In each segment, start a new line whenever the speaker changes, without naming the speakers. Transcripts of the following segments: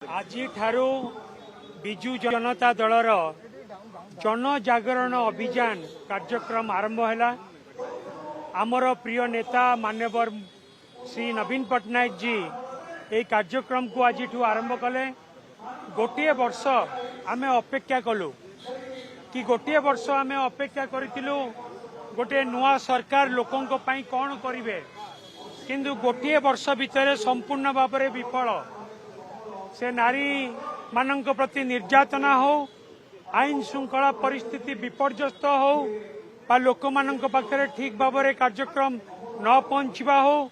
आज विजु जनता दलर जनजागरण अभियान कार्यक्रम आरंभ है। आमर प्रिय नेता मान्यवर श्री नवीन पट्टनायक जी ये कार्यक्रम को आज आरंभ कले। गोटे वर्ष आम अपेक्षा कलु कि गोटे वर्ष आम अपेक्षा करूँ गोटे नुआ सरकार लोकों कौन करेंगे, किंतु गोटे वर्ष भितर संपूर्ण भाव में विफल। से नारी मानक प्रति निर्यातना हो, आईन श्रृंखला परिस्थिति विपर्यस्त हो, बा लोक मानक पाखरे ठीक भाव में कार्यक्रम न पहुंचवा हो,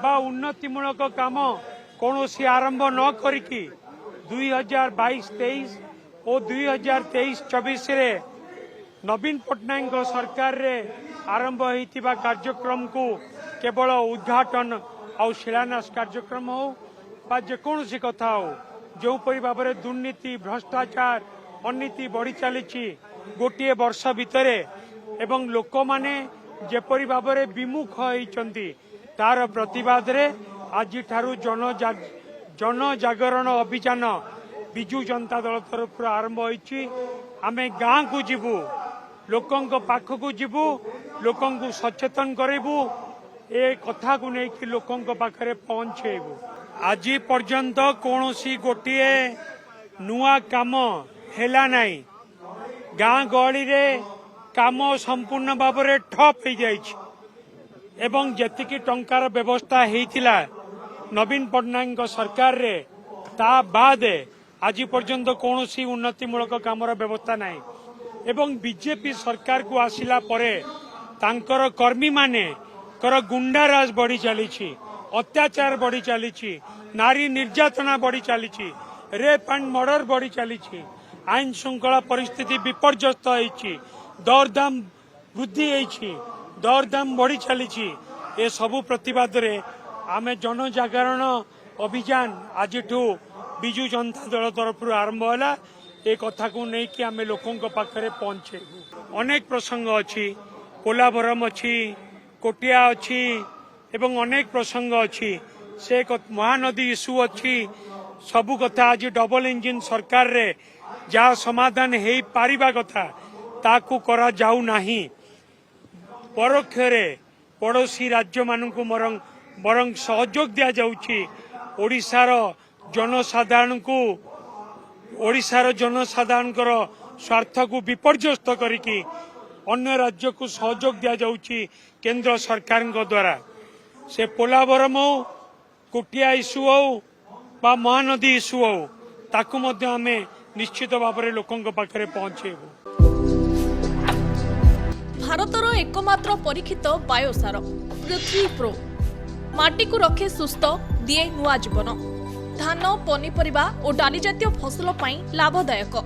बा उन्नतिमूलक काम कौन सी आरंभ न करिकी 2022-23 और 2023-24 रे नवीन पट्टनायक सरकार रे आरंभ होइतिबा कार्यक्रम को केवल उद्घाटन और शिलान्यास कार्यक्रम हो बा जेकोसी कथा हो, जो परि भाव में दुर्नीति भ्रष्टाचार अनीति बढ़ी चली गोटे वर्ष भितर एवं लोक माने जेपरि भाव में विमुख होइचंती तार प्रतिवाद रे आज ठारू जनजागरण अभियान विजु जनता दल तरफ आरंभ होइछि। आमे गाँ को जीवु, लोकों पाखक जीवु, लोकों को सचेतन करेबु, ए कथा को लेकिन लोकों पाखरे पहुंचेबु। आज पर्यंत कौन सी गोटे नुआ काम हैला नहीं। गाँ गहली रे काम संपूर्ण भाव में ठप हो जाइछि एवं जेतिकी टंकार व्यवस्था हेतिला नवीन पट्टनायक सरकार रे ता बाद आज पर्यंत कौन सी उन्नतिमूलक कामर व्यवस्था नहीं। एवं बीजेपी सरकार को आसिला परे तांकर कर्मी माने कर गुंडाराज बढ़ी चली, अत्याचार बढ़ी चली, नारी निर्यातना बढ़ी चली, रेप एंड मर्डर बढ़ी चली, आईन श्रृंखला परिस्थिति विपर्यस्त होइछि, दरदाम वृद्धि होइछि, दरदाम बढ़ी चली। ए सबु प्रतिवाद रे आमे जनजागरण अभियान आज विजु जनता दल तरफ आरंभ है। ए कथा को नहीं कि आमे लोकों पाखरे पहुंचे। अनेक प्रसंग अच्छी, पोलाभरम अच्छी, कोटिया अच्छी एवं अनेक प्रसंग अच्छी, से महानदी इश्यू अच्छी। सबु कथा आज डबल इंजिन सरकार रे जहाँ समाधान हो पारिबा कथा ताकू करा जाऊ नाही। परोक्ष रे पड़ोसी राज्य मानकु बरं सहयोग दिया जाउछि। ओडिशार जनसाधारण को ओडिशार जनसाधारण स्वार्थ को विपर्यस्त करिकी अन्य राज्य को सहयोग दिया जाउछि केंद्र सरकार द्वारा। से पोलाभरम हो, कोटिया इश्यू हो बा महानदी इश्यू हो, ताकू मध्य आमे निश्चित भाव में लोकों पाखरे पहुंचेबु।
भारतर एकमात्र परीक्षित बायोसार पृथ्वी प्रो माटी को रखे सुस्थ, दिए नुआ जीवन। धान पनीपरिबा और डाली जातीय फसल पाई लाभदायक,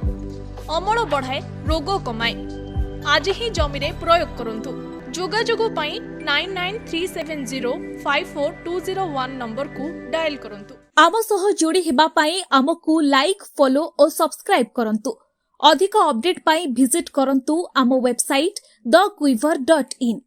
अमल बढ़ाए, रोग कमाए। आज ही जमी रे प्रयोग करंतु। जोगाजोग पाई 9937054201 नंबर को डायल करंतु।
आम सह जोड़ी हेबा पाई आमकु लाइक, फॉलो और सब्सक्राइब करंतु। अधिक अपडेट पाई विजिट करंतु आम वेबसाइट thequiver.in।